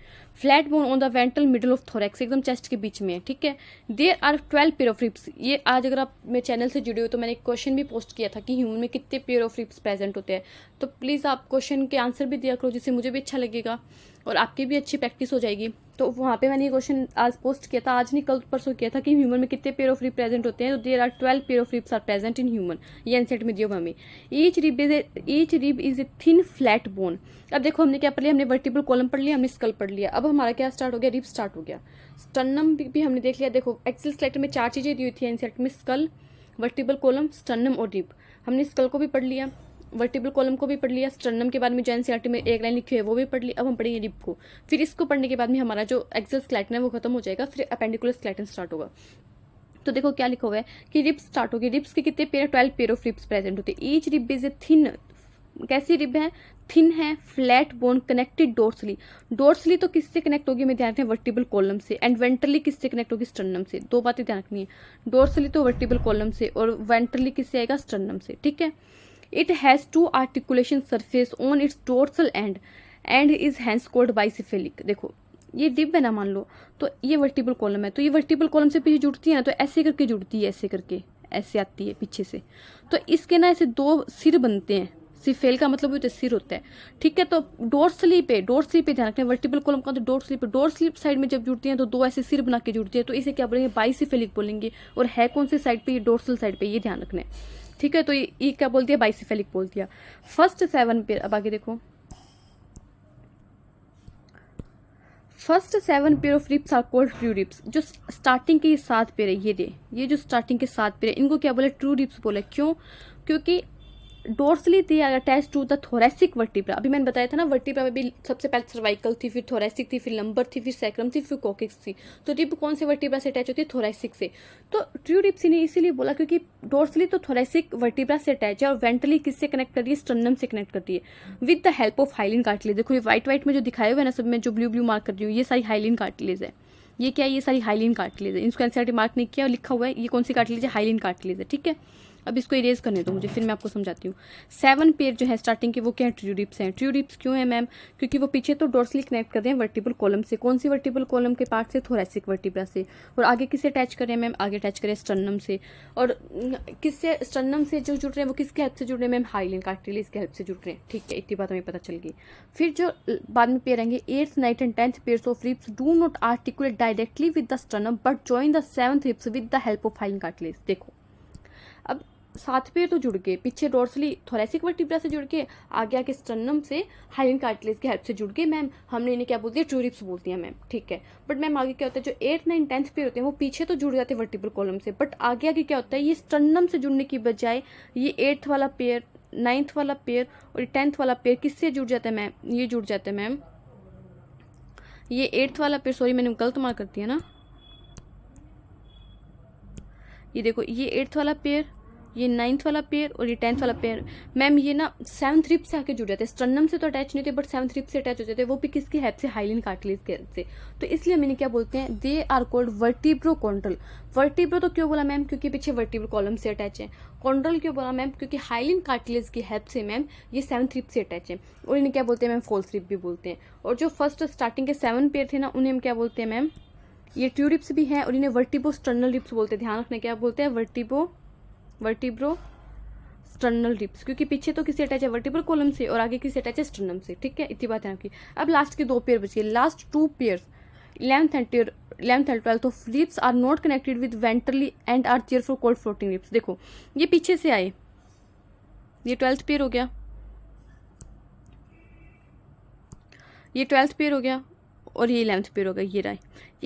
flat bone on the ventral middle of thorax एकदम चेस्ट के बीच में है। ठीक है, there are 12 pair of ribs. ये आज अगर आप मेरे चैनल से जुड़े हो तो मैंने एक क्वेश्चन भी पोस्ट किया था कि ह्यूमन में कितने पेयर ऑफ रिब्स प्रेजेंट होते हैं, तो प्लीज़ आप क्वेश्चन के आंसर भी दिया करो, जिससे मुझे भी अच्छा लगेगा और आपकी भी अच्छी प्रैक्टिस हो जाएगी। तो वहाँ पे मैंने ये क्वेश्चन आज पोस्ट किया था, आज नहीं कल परसों किया था कि ह्यूमन में कितने पेयर ऑफ रिब प्रेजेंट होते हैं, तो there are 12 pair of ribs are present in human. ये एनसीईआरटी में दिया हुआ हमें। Each rib is a thin flat bone. अब देखो हमने क्या पढ़ लिया, हमने वर्टिब्रल कॉलम पढ़ लिया, हमने स्कल पढ़ लिया, अब हमारा क्या स्टार्ट हो गया, रिब स्टार्ट हो गया। स्टर्नम भी हमने देख लिया। देखो एक्सेल स्केलेटन में 4 चीजें दी हुई थी एनसीईआरटी में, स्कल, वर्टिब्रल कॉलम, स्टर्नम और रिब। हमने स्कल को भी पढ़ लिया, वर्टिब्रल कॉलम को भी पढ़ लिया, स्टर्नम के बाद में जो एनसीईआरटी में एक लाइन लिखी है वो भी पढ़ ली। अब हम पढ़ेंगे रिब को, फिर इसको पढ़ने के बाद में हमारा जो एक्सेल स्केलेटन है वो खत्म हो जाएगा, फिर अपेंडिकुलर स्केलेटन स्टार्ट होगा। तो देखो क्या लिखा हुआ है कि रिब्स स्टार्ट होगी। रिब्स के कितने pair, 12 pair of ribs present होते हैं। Each rib is a thin, कैसी रिब है, थिन है, flat bone connected dorsally. Dorsally तो किससे कनेक्ट होगी, हमें ध्यान रखना है वर्टिब्रल कॉलम से, एंड वेंट्रली किससे कनेक्ट होगी, स्टर्नम से। दो बातें ध्यान रखनी है, डोर्सली तो वर्टिब्रल कॉलम से और वेंट्रली किससे आएगा, स्टर्नम से। ठीक है, it has 2 articulation surface on its dorsal end is hence called bicephalic. देखो ये रिब है ना, मान लो तो ये वर्टिब्रल कॉलम है, तो ये वर्टिब्रल कॉलम से पीछे जुड़ती है ना, तो ऐसे करके जुड़ती है, ऐसे करके ऐसे आती है पीछे से, तो इसके ना ऐसे 2 सिर बनते हैं। सिफेल का मतलब होता है सिर होता है। ठीक है, तो डोर्सली पे ध्यान रखना है, वर्टिब्रल कॉलम का तो डोर्सली साइड में जब जुड़ती है तो 2 ऐसे सिर बना के जुड़ती है, तो इसे क्या बोलेंगे, बाइसेफेलिक बोलेंगे। और है कौन सी साइड पे, ये डोर्सल साइड पे, ये ध्यान रखना है। ठीक है, तो ये क्या बोल दिया, बाइसेफेलिक बोल दिया। फर्स्ट 7 पेयर, अब आगे देखो, first 7 pair of ribs are called true ribs. जो स्टार्टिंग के 7 पेयर है, ये जो स्टार्टिंग के 7 पेयर है, इनको क्या बोले, ट्रू रिब्स बोले। क्यों, क्योंकि dorsally they are attach to the thoracic vertebra. अभी मैंने बताया था ना, वर्टिब्रा में भी सबसे पहले सर्वाइकल थी, फिर थोरेसिक थी, फिर लंबर थी, फिर सैक्रम थी, फिर कोकिक्स थी। तो रिब कौन से वर्टिब्रा से अटैच होती है, थोरेसिक से। तो ट्रू रिब्स ने इसीलिए बोला क्योंकि डोर्सली तो थोरेसिक वर्टिब्रा से अटैच है और वेंट्रली किससे कनेक्ट कर रही है, स्टर्नम से कनेक्ट करती है with the help of hyaline cartilage. देखो ये व्हाइट में जो दिखाए हुए है ना, सब में जो ब्लू मार्क कर रही हूँ, ये सारी हाइलिन कार्टिलेज है। ये क्या है, ये सारी हाइलिन कार्टिलेज है। इनको एनसीईआरटी मार्क नहीं किया और लिखा हुआ है ये कौन सी कार्टिलेज है, हाइलिन कार्टिलेज है। ठीक है, अब इसको इरेज करने दो मुझे, फिर मैं आपको समझाती हूँ। 7 पेयर जो है स्टार्टिंग के वो क्या है, ट्रू रिब्स हैं। ट्रू रिब्स क्यों है मैम, क्योंकि वो पीछे तो डोर्सली कनेक्ट कर रहे हैं वर्टिब्रल कॉलम से। कौन सी वर्टिब्रल कॉलम के पार्ट से, थोरेसिक वर्टिब्रा से। और आगे किससे अटैच कर रहे हैं मैम, आगे अटैच करें स्टर्नम से। और किससे, स्टर्नम से जो जुड़ रहे हैं वो किसके हेल्प से जुड़ रहे हैं मैम, हाइलिन कार्टिलेज के हेल्प से जुड़ रहे हैं। ठीक है, इतनी बात हमें पता चल गई। फिर जो बाद में पेयर आएंगे 8th, 9th and 10th pairs of ribs do not articulate directly with the sternum but join the 7th ribs with the help of hyaline cartilage. देखो अब 7 पेयर तो जुड़ गए, पीछे डोर्सली थोरेसिक वर्टिब्रा से जुड़ के, आगे स्टर्नम से हाइलिन कार्टिलेज की हेल्प से जुड़ गए मैम। हमने इन्हें क्या बोलती है, ट्रू रिब्स बोलती है मैम। ठीक है, बट मैम आगे क्या होता है, जो 8th, 9th, 10th पेयर होते हैं वो पीछे तो जुड़ जाते हैं वर्टिब्रल कॉलम से, बट आगे क्या होता है, ये स्टर्नम से जुड़ने की बजाय ये 8th वाला पेयर, 9th वाला पेयर और 10th वाला पेयर किससे जुड़ जाता है मैम, ये जुड़ जाता है मैम, ये 8th वाला पेयर, सॉरी मैंने गलत मार्क कर दिया ना, ये देखो ये 8th वाला पेयर ये 9th वाला पेयर और ये 10th वाला पेयर। मैम ये ना 7th रिब से आके जुड़ जाते हैं, स्टर्नम से तो अटैच नहीं होते बट 7th रिब से अटैच हो जाते हैं, वो भी किसकी हेल्प से, हाइलिन कार्टिलेज की हेल्प से। तो इसलिए मैंने क्या बोलते हैं, दे आर कॉल्ड वर्टिब्रोकॉन्ड्रल। वर्टिब्रो तो क्यों बोला मैम, क्योंकि पीछे वर्टिब्रो कॉलम से अटैच है। कॉन्ड्रल क्यों बोला मैम, क्योंकि हाइलिन कार्टिलेज की हेल्प से मैम ये 7th रिब से अटैच है। और इन्हें क्या बोलते हैं मैम, फॉल्स रिब भी बोलते हैं। और जो फर्स्ट स्टार्टिंग के 7 पेयर थे ना, उन्हें हम क्या बोलते हैं मैम, ये ट्रू रिब्स भी हैं और इन्हें वर्टिब्रो स्टर्नल रिब्स बोलते हैं। ध्यान रखना क्या बोलते हैं, वर्टिब्रो स्टर्नल रिब्स, क्योंकि पीछे तो किसी अटैच है, वर्टिब्रल कॉलम से, और आगे किसी अटैच है, स्टर्नम से। ठीक है, इतनी बात है आपकी। अब लास्ट के 2 पेयर बचे, last 2 pair 11th and 12th of ribs are not connected with ventrally and are therefore called floating ribs. देखो ये पीछे से आए, ये 12th पेयर हो गया, ये 12th पेयर हो गया और ये 11th पेयर हो गया। ये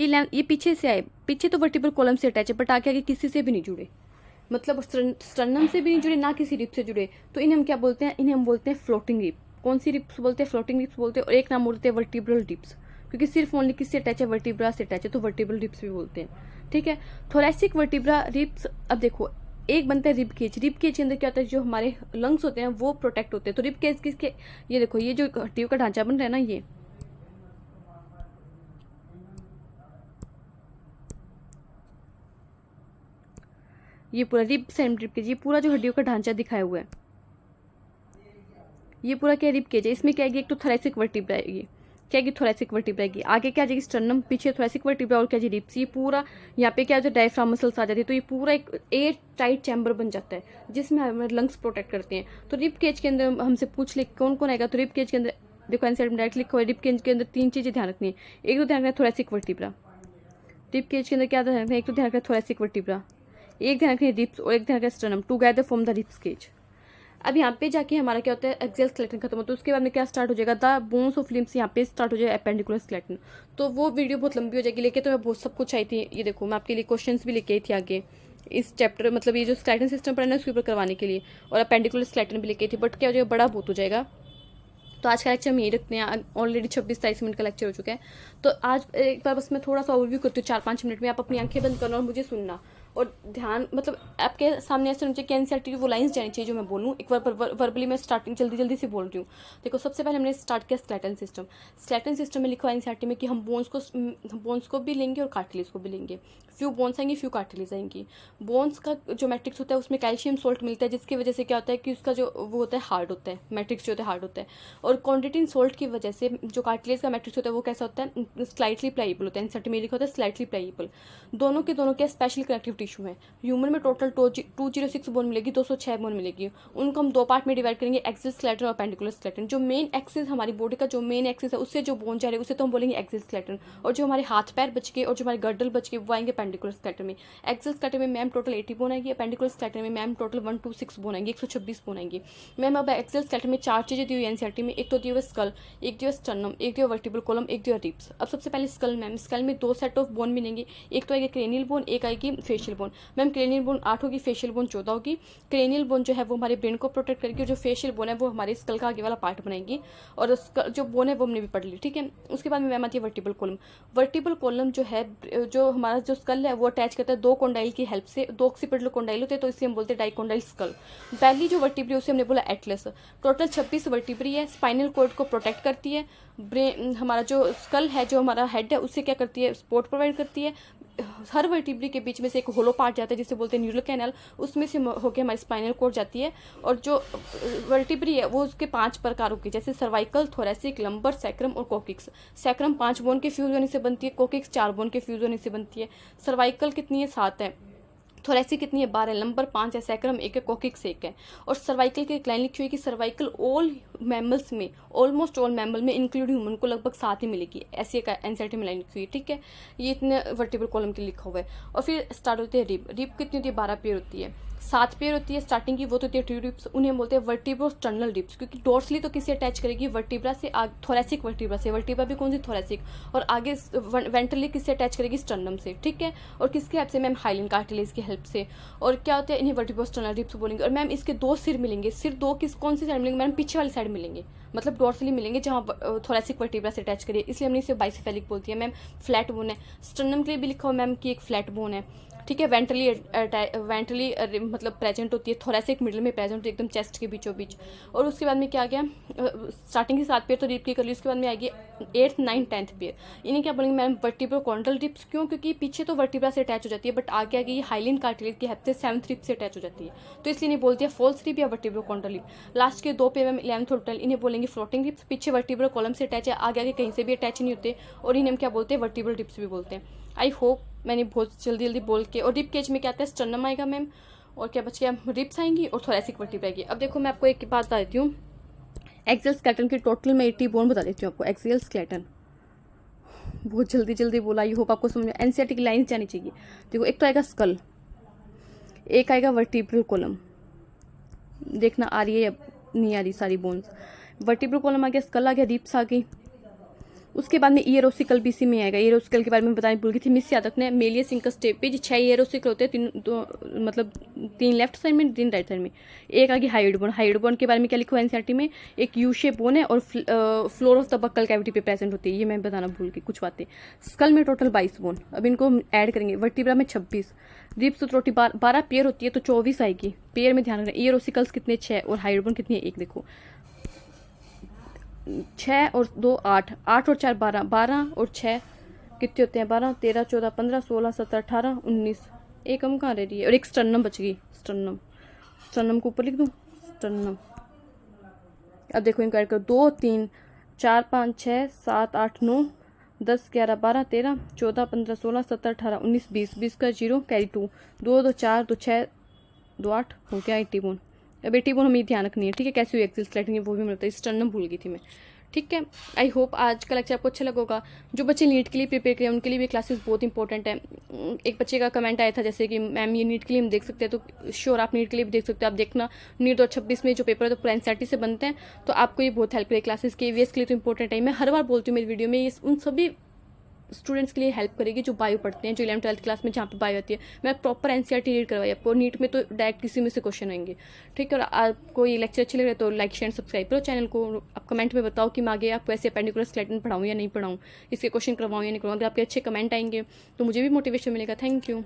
रहा, ये पीछे से आए, पीछे तो वर्टिब्रल कॉलम से अटैच है बट आगे किसी से भी नहीं जुड़े, मतलब स्टर्नम से भी नहीं जुड़े, ना किसी रिब से जुड़े। तो इन्हें हम क्या बोलते हैं, इन्हें हम बोलते हैं फ्लोटिंग रिब। कौन सी रिब्स बोलते हैं, फ्लोटिंग रिब्स बोलते हैं। और एक नाम बोलते हैं वर्टिब्रल रिब्स, क्योंकि सिर्फ ओनली किससे अटैच है, वर्टिब्रा से अटैच है, तो वर्टिब्रल रिब्स भी बोलते हैं। ठीक है, थोरेसिक वर्टिब्रा रिब्स। अब देखो एक बनता है रिब केज। रिब केज के अंदर क्या होता है, जो हमारे लंग्स होते हैं वो प्रोटेक्ट होते हैं। तो रिब केज किसके, ये देखो ये जो हड्डियों का ढांचा बन रहा है ना, ये पूरा रिब सेम रिब केज, ये पूरा जो हड्डियों का ढांचा दिखाया हुआ है, ये पूरा क्या रिब केज है। इसमें क्या आएगी, एक तो थोरेसिक वर्टिब्रा आएगी, क्या आएगी, थोरेसिक वर्टिब्रा आएगी। आगे क्या आ जाएगी, स्टर्नम, पीछे थोरेसिक वर्टिब्रा और क्या जी रिब्स। ये पूरा यहाँ पे क्या डायफ्राम मसल्स आ जाती है, तो ये पूरा एक एयर टाइट चैम्बर बन जाता है जिसमें हमारे लंग्स प्रोटेक्ट करते हैं। तो रिब केज के अंदर हमसे पूछ ले कौन कौन आएगा, तो रिब केज के अंदर देखो आंसर में डायरेक्ट लिखा हुआ है। रिब केज के अंदर 3 चीजें ध्यान रखनी है। एक तो ध्यान रखना है थोरेसिक वर्टिब्रा, रिब केज के अंदर क्या ध्यान रखना है, एक तो ध्यान रखना है थोरेसिक वर्टिब्रा, एक ध्यान रखना है रिब्स और एक ध्यान रखना है sternum, together form the ribs cage. अब यहाँ पे जाके हमारा क्या होता है, एक्सियल स्केलेटन खत्म होता है। उसके बाद में क्या स्टार्ट हो जाएगा, द बोन्स ऑफ लिम्स, यहाँ पे स्टार्ट हो जाएगा एपेंडिकुलर स्केलेटन। तो वो वीडियो बहुत लंबी हो जाएगी, लेके तो मैं बहुत सब कुछ आई थी। ये देखो मैं आपके लिए क्वेश्चंस भी लेके आई थी आगे इस चैप्टर, मतलब ये जो स्केलेटन सिस्टम पढ़ना है उसके ऊपर करवाने के लिए, और एपेंडिकुलर स्केलेटन भी लेके आई थी। बट क्या हो जाएगा, बड़ा बहुत हो जाएगा। तो आज का लेक्चर हम यही रखते हैं। ऑलरेडी 26-27 मिनट का लेक्चर हो चुका है। तो आज एक बार बस मैं थोड़ा सा ओवरव्यू करती हूँ 4-5 मिनट में। आप अपनी आंखें बंद करना और मुझे सुनना, और ध्यान मतलब आपके सामने ऐसे नीचे कि एनसीईआरटी की वो लाइंस जानी चाहिए जो मैं बोलूँ। एक बार वर्बली मैं स्टार्टिंग जल्दी से बोल रही हूँ। देखो सबसे पहले हमने स्टार्ट किया स्केलेटन सिस्टम। स्केलेटन सिस्टम में लिखा है एनसीईआरटी में कि हम बोन्स को भी लेंगे और कार्टिलेज को भी लेंगे। फ्यू बोन्स आएंगी, फ्यू कार्टिलेज आएंगी। बोन्स का जो मैट्रिक्स होता है उसमें कैल्शियम सोल्ट मिलता है, जिसकी वजह से क्या होता है कि उसका जो वो होता है हार्ड होता है, मैट्रिक्स जो होता है हार्ड होता है। और क्वांटिटिन सोल्ट की वजह से जो कार्टिलेज का मैट्रिक्स होता है वो कैसा होता है, स्लाइटली प्लाइबल होता है। एनसीईआरटी में लिखा होता है स्लाइटली प्लाइबल। दोनों के स्पेशल कनेक्टिव टिश्यू है। ह्यूमन में टोटल 206 बोन मिलेगी, 206 बोन मिलेगी। उनको हम 2 पार्ट में डिवाइड करेंगे, एक्सियल स्केलेटन और एपेंडिकुलर स्केलेटन। जो मेन एक्सिस हमारी बॉडी का जो मेन एक्सिस है उससे जो बोन जा रही है उसे तो हम बोलेंगे एक्सियल स्केलेटन। और जो हमारे हाथ पैर बच गए और जो हमारे गर्दल बच गए वो आएंगे एपेंडिकुलर स्केलेटन में। एक्सियल स्केलेटन में मैम टोटल 80 बोन आएगी, एपेंडिकुलर स्केलेटन में मैम टोटल 126 बोन आएंगी, 126 बोन आएंगी। मैम अब एक्सियल स्केलेटन में 4 चीजें दी हुई एनसीईआरटी में। एक तो दी हुई स्कल, एक दी हुई स्टर्नम, एक दी हुई वर्टिब्रल कॉलम, एक दी हुई रिब्स। अब सबसे पहले स्कल मैम, स्कल में 2 सेट ऑफ बोन मिलेंगे। एक तो आएगी क्रेनियल बोन, एक आएगी facial bone. Ma'am cranial bone 8 होगी, फेशियल बोन 14 होगी। क्रेनियल बोन जो है वो हमारे ब्रेन को प्रोटेक्ट करेगी, और जो फेशियल बोन है वो हमारे स्कल का आगे वाला पार्ट बनाएगी। और जो बोन है वो हमने भी पढ़ ली, ठीक है। उसके बाद में मैम आती है वर्टिब्रल कॉलम। वर्टिब्रल कॉलम जो है, जो हमारा जो स्कल है वो अटैच करता है 2 कॉन्डाइल की हेल्प से। 2 ऑक्सीपिटल कॉन्डाइल होते हैं, तो इसे हम बोलते हैं डाइकोंडाइल स्कल। पहली जो वर्टिब्री उसे हमने बोला एटलस। टोटल 26 वर्टिब्री है, स्पाइनल कॉर्ड को प्रोटेक्ट करती है। ब्रेन, हमारा जो स्कल है, जो हमारा हेड है, उससे क्या करती है, सपोर्ट प्रोवाइड करती है। हर वर्टिब्री के बीच में से एक होलो पार्ट जाता है जिसे बोलते हैं न्यूरल कैनल, उसमें से होकर हमारी स्पाइनल कॉर्ड जाती है। और जो वर्टिब्री है वो उसके 5 प्रकारों की, जैसे सर्वाइकल, थोरेसिक, लंबर, सैक्रम और कोकिक्स। सैक्रम 5 बोन के फ्यूज होने से बनती है, कोकिक्स 4 बोन के फ्यूज होने से बनती है। सर्वाइकल कितनी है, 7 है। थोरेसिक कितनी है, 12 है। लंबर 5 है, सैक्रम 1 है, कोकिक्स 1 है। और सर्वाइकल की एक लाइन लिखी हुई है कि सर्वाइकल ऑल मैमल्स में, ऑलमोस्ट ऑल मैमल में इंक्लूडिंग ह्यूमन को लगभग 7 ही मिलेगी, ऐसी एक एनसीईआरटी में लाइन लिखी हुई है, ठीक है। ये इतने वर्टिब्रल कॉलम के लिखा हुआ है। और फिर स्टार्ट होती है रिब। रिब कितनी होती है, 12 पेयर होती है। 7 पेयर होती है स्टार्टिंग की, वो तो होती है ट्रू रिब्स, उन्हें बोलते हैं वर्टिब्रो स्टर्नल रिब्स, क्योंकि डोर्सली तो किसी अटैच करेगी, वर्टिब्रा से, थोरेसिक वर्टिब्रा से। वर्टिब्रा भी कौन सी, थोरेसिक। और आगे वेंट्रली किससे अटैच करेगी, स्टर्नम से, ठीक है। और किसकी हेल्प से मैम, हाइलिन कार्टिलेज की हेल्प से। और क्या होता है, इन्हें वर्टिब्रो स्टर्नल रिब्स बोलेंगे। और मैम इसके 2 सिर मिलेंगे। सिर 2 कौन सी साइड मिलेंगे मैम, पीछे वाली साइड मिलेंगे, मतलब डोर्सली मिलेंगे जहाँ थोरेसिक वर्टिब्रा से अटैच करिए, इसलिए हमने इसे बाइसेफेलिक बोलती है मैम। फ्लैट बोन है। स्टर्नम के लिए भी लिखा हुआ मैम कि एक फ्लैट बोन है, ठीक है। वेंट्रली मतलब प्रेजेंट होती है, थोरेसिक मिडिल में प्रेजेंट होती है, एकदम चेस्ट के बीचों बीच। और उसके बाद में क्या आ गया, स्टार्टिंग की 7 पेयर तो रिप की कर ली, उसके बाद में आएगी 8th 9th 10th पेयर। इन्हें क्या बोलेंगे मैम, वर्टिब्रो कॉन्ड्रल रिप्स। क्यों? क्योंकि पीछे तो वर्टिब्रा से अटैच हो जाती है, बट आगे आगे ये हाइलिन कार्टिलेज की हेल्प से 7th रिप से अटैच हो जाती है, तो इसलिए इन्हें बोलती है फॉल्स रिप या वर्टिब्रो कॉन्ड्रल रिप। लास्ट के 2 पेयर में 11th और 12th इन्हें बोलेंगे फ्लोटिंग रिप्स। पीछे वर्टिब्रो कॉलम से अटैच है, आगे आगे कहीं से भी अटैच नहीं होते, और इन्हें हम क्या बोलते हैं, वर्टिब्रल रिप्स भी बोलते हैं। आई होप मैंने बहुत जल्दी जल्दी बोल के। और रिप केज में क्या आता है, स्टर्नम आएगा मैम, और क्या बच गया, रिप्स आएंगी और थोरेसिक वर्टिब्रा आएगी। अब देखो मैं आपको एक बात बता देती हूँ, एक्सियल स्केलेटन की टोटल मैं 80 बोन बता देती हूँ आपको। एक्सियल स्केलेटन बहुत जल्दी जल्दी बोला, आई होप आपको समझ में। एनसीईआरटी की लाइन जानी चाहिए। देखो एक तो आएगा स्कल, एक आएगा वर्टिब्रल कॉलम, देखना आ रही है या नहीं आ रही सारी बोन्स। वर्टिब्रल कॉलम आ गया, स्कल आ गया, रिप्स आ गई। उसके बाद में ईयरोसिकल भी इसी में आएगा। ईयरोसिकल के बारे में बताने भूल गई थी, मिस याद रखना है। मेलियस इंकस स्टेपेज 6 ईयरोसिकल होते हैं, 3 मतलब 3 लेफ्ट साइड में, 3 राइट साइड में। एक आगे हाइड बोन। हाइड बोन के बारे में क्या लिखा है एनसीईआरटी में, एक यू शेप बोन है और floor of the buccal cavity पे प्रेजेंट होती है, ये मैं बताना भूल गई कुछ बातें। स्कल में टोटल 22 बोन, अब इनको ऐड करेंगे। वर्टिब्रा में 26, रिप्स तो 12 पेयर होती है तो 24 आएगी। पेयर में ध्यान रखना। ईयरोसिकल्स कितने, 6, और हाइड बोन कितनी है, 1। देखो 6 और 2 8, 8 और 4 12, 12 और 6 कितने होते हैं, 12 13 14 15 16 17 18 19। एक कम कहाँ रह रही है, और एक स्टर्नम बच गई। स्टर्नम को ऊपर लिख दूँ, स्टर्नम। अब देखो इनको ऐड करो, 2 3 4 5 6 7 8 9 10 11 12 13 14 15 16 17 18 19 20, 20 का 0 कैरी 2, 2 2 4 2 6 2 8 हो गया 80 बोन। अब 80 बोन हमें ध्यान रखनी है, ठीक है। कैसे हुई एक्सियल स्केलेटन वो भी मिलता है, स्टर्नम भूल गई थी मैं, ठीक है। आई होप आज का लेक्चर आपको अच्छा लगा होगा। जो बच्चे नीट के लिए प्रिपेयर करें उनके लिए भी क्लासेस बहुत इंपॉर्टेंट है। एक बच्चे का कमेंट आया था जैसे कि मैम ये नीट के लिए हम देख सकते हैं, तो श्योर आप नीट के लिए भी देख सकते हो। आप देखना नीट 2026 में जो पेपर है तो पूरा एनसीईआरटी से बनते हैं, तो आपको ये बहुत हेल्प करेगी क्लासेस के। ईवीएस के लिए तो इंपॉर्टेंट है, मैं हर बार बोलती हूँ मेरी वीडियो में, ये उन सभी स्टूडेंट्स के लिए हेल्प करेगी जो बायो पढ़ते हैं, जो 11th 12th क्लास में जहाँ पे बायो आती है। मैं प्रॉपर एनसीईआरटी रीड करवाई आपको, नीट में तो डायरेक्ट किसी में से क्वेश्चन आएंगे, ठीक है। और आपको ये लेक्चर अच्छे लग रहे हैं तो लाइक शेयर सब्सक्राइब करो चैनल को। आप कमेंट में बताओ कि मैं आगे आपको ऐसे पेंडिकुलर स्केलेटन पढ़ाऊँ या नहीं पढ़ाऊँ, इसके क्वेश्चन करवाऊँ या नहीं करवाऊँ। अगर आपके अच्छे कमेंट आएंगे तो मुझे भी मोटिवेशन मिलेगा। Thank you.